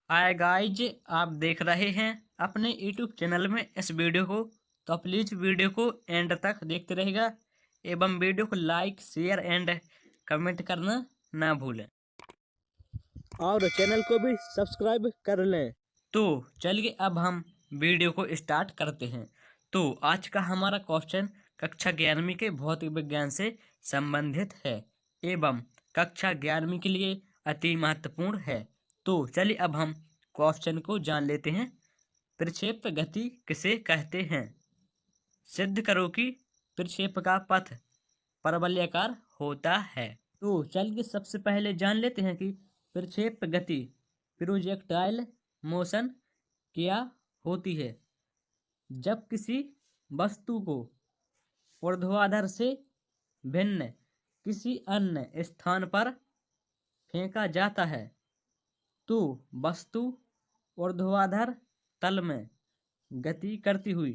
Hi guys, आप देख रहे हैं अपने यूट्यूब चैनल में इस वीडियो को। तो प्लीज वीडियो को एंड तक देखते रहेगा एवं वीडियो को लाइक शेयर एंड कमेंट करना ना भूलें और चैनल को भी सब्सक्राइब कर लें। तो चलिए अब हम वीडियो को स्टार्ट करते हैं। तो आज का हमारा क्वेश्चन कक्षा 11वीं के भौतिक विज्ञान से संबंधित है एवं कक्षा 11वीं के लिए अति महत्वपूर्ण है। तो चलिए अब हम क्वेश्चन को जान लेते हैं। प्रक्षेप गति किसे कहते हैं? सिद्ध करो कि प्रक्षेप का पथ परवलयाकार होता है। तो चलिए सबसे पहले जान लेते हैं कि प्रक्षेप गति प्रोजेक्टाइल मोशन क्या होती है। जब किसी वस्तु को ऊर्ध्वाधर से भिन्न किसी अन्य स्थान पर फेंका जाता है तो वस्तु ऊर्ध्वाधर तल में गति करती हुई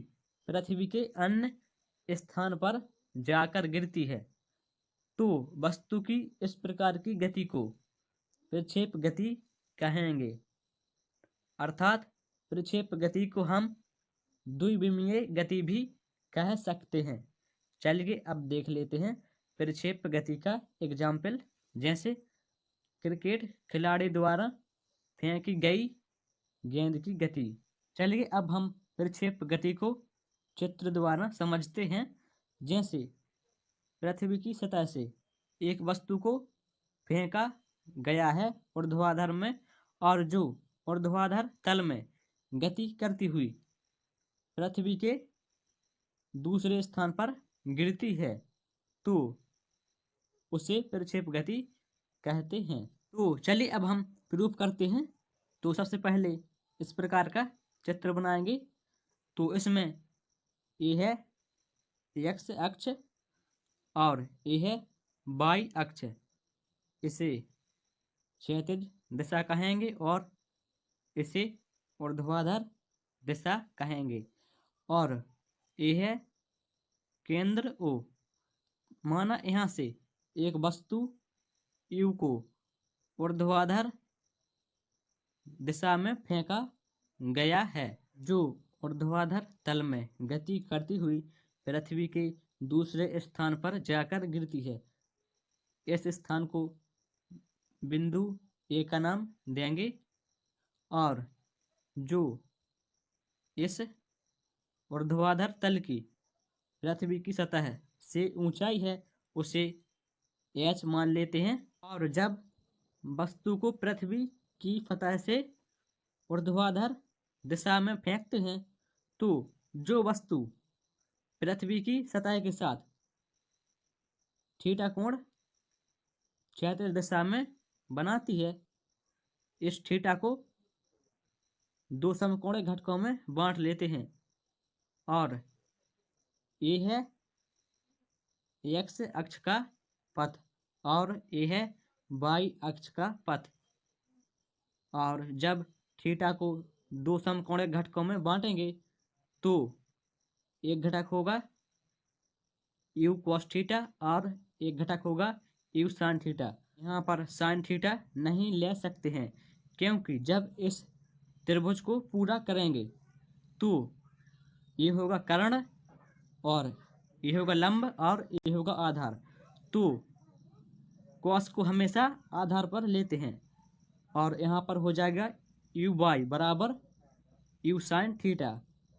पृथ्वी के अन्य स्थान पर जाकर गिरती है तो वस्तु की इस प्रकार की गति को प्रक्षेप गति कहेंगे। अर्थात प्रक्षेप गति को हम द्विविमीय गति भी कह सकते हैं। चलिए अब देख लेते हैं प्रक्षेप गति का एग्जाम्पल, जैसे क्रिकेट खिलाड़ी द्वारा फेंकी गई गेंद की गति। चलिए अब हम प्रक्षेप गति को चित्र द्वारा समझते हैं। जैसे पृथ्वी की सतह से एक वस्तु को फेंका गया है ऊर्ध्वाधर में और जो ऊर्ध्वाधर तल में गति करती हुई पृथ्वी के दूसरे स्थान पर गिरती है तो उसे प्रक्षेप गति कहते हैं। तो चलिए अब हम प्रूफ करते हैं। तो सबसे पहले इस प्रकार का चित्र बनाएंगे। तो इसमें ये है एक्स अक्ष और ये है वाई अक्ष। इसे क्षैतिज दिशा कहेंगे और इसे ऊर्ध्वाधर दिशा कहेंगे। और ये है केंद्र ओ। माना यहाँ से एक वस्तु यू को ऊर्ध्वाधर दिशा में फेंका गया है जो ऊर्ध्वाधर तल में गति करती हुई पृथ्वी के दूसरे स्थान पर जाकर गिरती है। इस स्थान को बिंदु ए का नाम देंगे और जो इस ऊर्ध्वाधर तल की पृथ्वी की सतह से ऊंचाई है उसे एच मान लेते हैं। और जब वस्तु को पृथ्वी की सतह से ऊर्ध्वाधर दिशा में फेंकते हैं तो जो वस्तु पृथ्वी की सतह के साथ थीटा कोण क्षैतिज दिशा में बनाती है, इस थीटा को दो समकोणीय घटकों में बांट लेते हैं और ये है एक्स अक्ष का पथ और ये है वाई अक्ष का पथ। और जब थीटा को दो समकोणीय घटकों में बांटेंगे तो एक घटक होगा यू कॉस थीटा और एक घटक होगा यू साइन थीटा। यहाँ पर साइन थीटा नहीं ले सकते हैं क्योंकि जब इस त्रिभुज को पूरा करेंगे तो ये होगा कर्ण और ये होगा लंब और ये होगा आधार। तो कॉस को हमेशा आधार पर लेते हैं और यहाँ पर हो जाएगा यू वाई बराबर यू साइन थीटा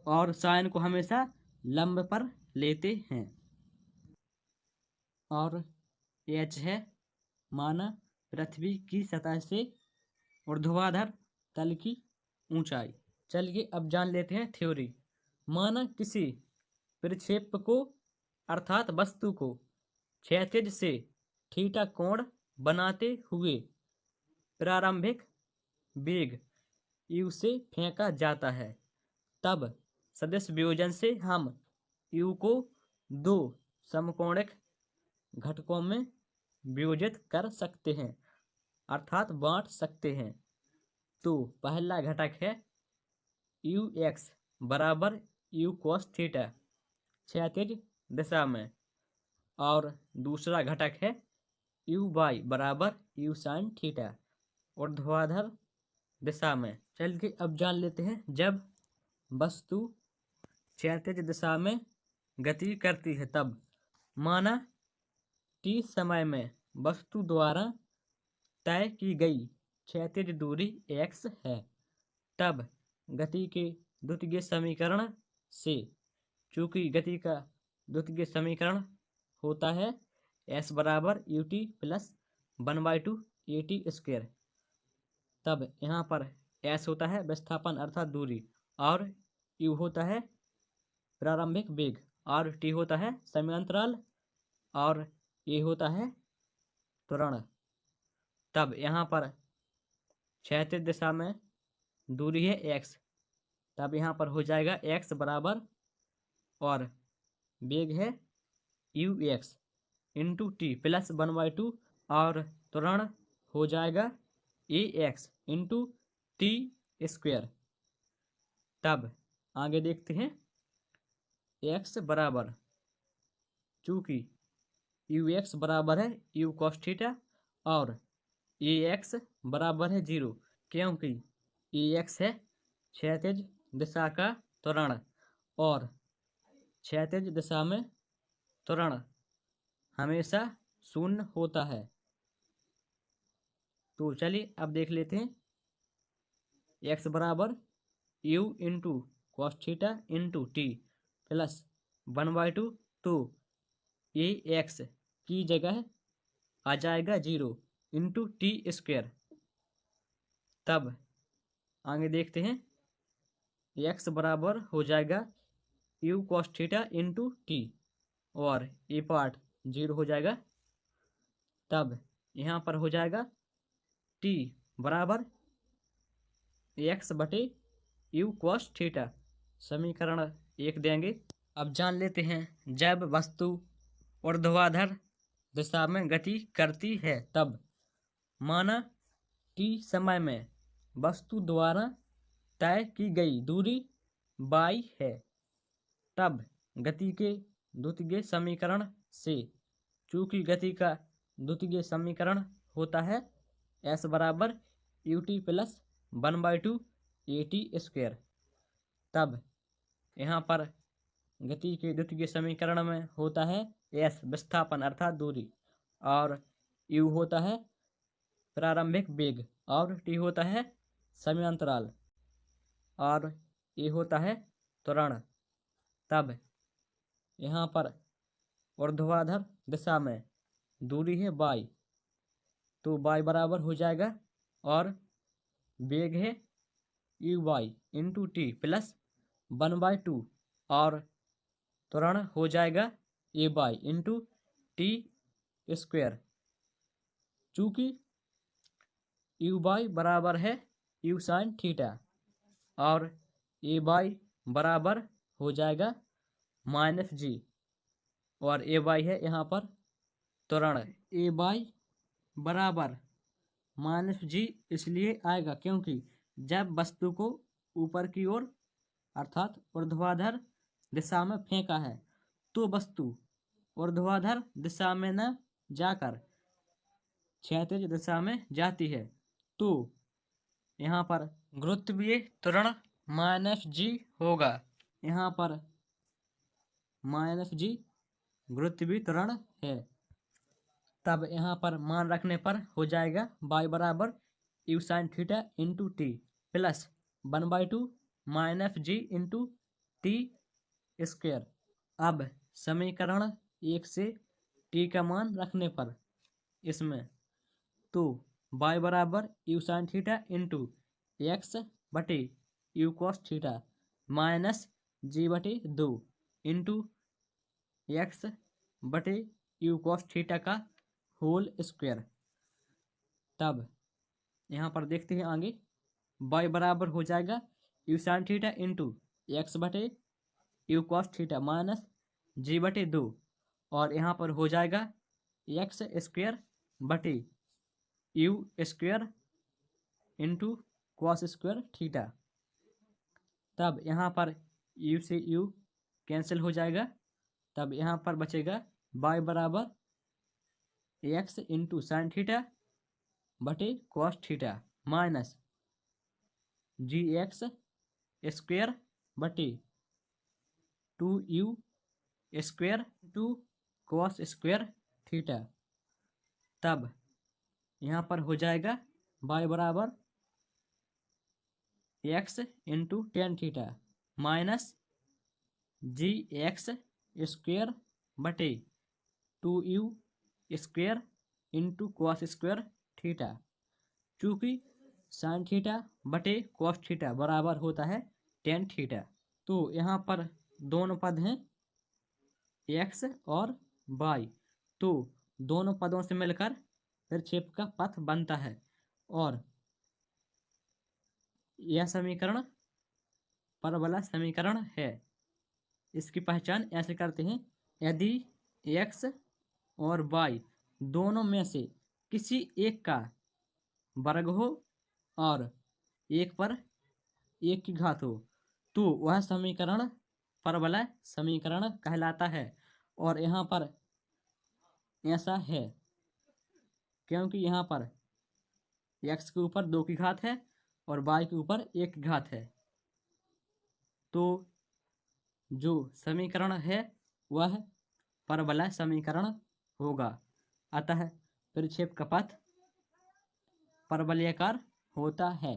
और साइन को हमेशा लंब पर लेते हैं। और एच है माना पृथ्वी की सतह से ऊर्ध्वाधर तल की ऊंचाई। चलिए अब जान लेते हैं थ्योरी। माना किसी प्रक्षेप को अर्थात वस्तु को क्षैतिज से थीटा कोण बनाते हुए प्रारंभिक वेग यू से फेंका जाता है तब सदिश वियोजन से हम यू को दो समकोणिक घटकों में वियोजित कर सकते हैं अर्थात बांट सकते हैं। तो पहला घटक है यू एक्स बराबर यू कॉस थीटा क्षैतिज दिशा में और दूसरा घटक है यू वाई बराबर यू साइन थीटा ऊर्ध्वाधर दिशा में। चलिए अब जान लेते हैं, जब वस्तु क्षैतिज दिशा में गति करती है तब। माना t समय में वस्तु द्वारा तय की गई क्षैतिज दूरी x है, तब गति के द्वितीय समीकरण से, चूंकि गति का द्वितीय समीकरण होता है s बराबर ut प्लस 1/2 at², तब यहाँ पर s होता है विस्थापन अर्थात दूरी, और u होता है प्रारंभिक वेग, और t होता है समयांतराल, और a होता है त्वरण। तब यहाँ पर क्षैतिज दिशा में दूरी है x, तब यहाँ पर हो जाएगा x बराबर, और वेग है ux इंटू टी प्लस 1/2, और त्वरण हो जाएगा ax इंटू t²। तब आगे देखते हैं, x बराबर, चूंकि ux बराबर है u cos थीटा और ax बराबर है 0, क्योंकि ax है क्षैतिज दिशा का त्वरण, और क्षैतिज दिशा में त्वरण हमेशा शून्य होता है। तो चलिए अब देख लेते हैं, x बराबर u into cos theta into T plus 1/2, तो ax की जगह आ जाएगा 0 इंटू t²। तब आगे देखते हैं, x बराबर हो जाएगा u cos theta into T, और ये पार्ट 0 हो जाएगा। तब यहाँ पर हो जाएगा t बराबर x बटे u cos थीटा, समीकरण 1 देंगे। अब जान लेते हैं, जब वस्तु ऊर्ध्वाधर दिशा में गति करती है तब। माना t समय में वस्तु द्वारा तय की गई दूरी y है, तब गति के द्वितीय समीकरण से, चूंकि गति का द्वितीय समीकरण होता है s बराबर ut प्लस 1/2 at², तब यहाँ पर गति के द्वितीय समीकरण में होता है s विस्थापन अर्थात दूरी, और u होता है प्रारंभिक वेग, और t होता है समयांतराल, और a होता है त्वरण। तब यहाँ पर ऊर्ध्वाधर दिशा में दूरी है y, तो y बराबर हो जाएगा, और वेग है uy इंटू टी प्लस 1/2, और त्वरण हो जाएगा ay इंटू t²। चूंकि uy बराबर है u sin थीटा, और ay बराबर हो जाएगा -g, और ay है यहाँ पर त्वरण। ay बराबर -g इसलिए आएगा क्योंकि जब वस्तु को ऊपर की ओर अर्थात ऊर्ध्वाधर दिशा में फेंका है, तो वस्तु ऊर्ध्वाधर दिशा में न जाकर क्षैतिज दिशा में जाती है, तो यहाँ पर गुरुत्वीय त्वरण -g होगा। यहाँ पर -g गुरुत्वीय त्वरण है। तब यहाँ पर मान रखने पर हो जाएगा y बराबर u sin theta into T plus 1/2 -g into t²। अब समीकरण 1 से t का मान रखने पर इसमें, तो y बराबर u sin theta into x बटे u cos theta minus g बटे 2 इंटू x बटे u cos थीटा का होल स्क्वायर। तब यहाँ पर देखते हैं आगे, y बराबर हो जाएगा u sin theta into x बटे u cos theta minus g बटे 2, और यहाँ पर हो जाएगा x² बटे u² इंटू cos² थीटा। तब यहाँ पर u से u कैंसिल हो जाएगा, तब यहाँ पर बचेगा y बराबर x इंटू साइन थीटा बटे cos theta minus g x square बटे 2u square two cos square theta. तब यहाँ पर हो जाएगा y बराबर x into tan theta minus g x square बटे 2u square into cos square theta. चूँकि साइन थीटा बटे कॉस थीटा बराबर होता है टेन थीटा, तो यहाँ पर दोनों पद हैं x और y, तो दोनों पदों से मिलकर प्रक्षेप का पथ बनता है। और यह समीकरण परवलय समीकरण है। इसकी पहचान ऐसे करते हैं, यदि x और y दोनों में से किसी एक का वर्ग हो और एक पर एक की घात हो तो वह समीकरण परवलय समीकरण कहलाता है। और यहाँ पर ऐसा है क्योंकि यहाँ पर x के ऊपर 2 की घात है और y के ऊपर 1 की घात है, तो जो समीकरण है वह परवलय समीकरण होगा। अतः प्रक्षेप का पथ परवलयाकार होता है।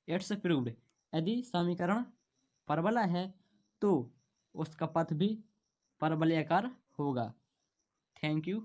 It's proved. यदि समीकरण परवलय है तो उसका पथ भी परवलयाकार होगा। Thank you.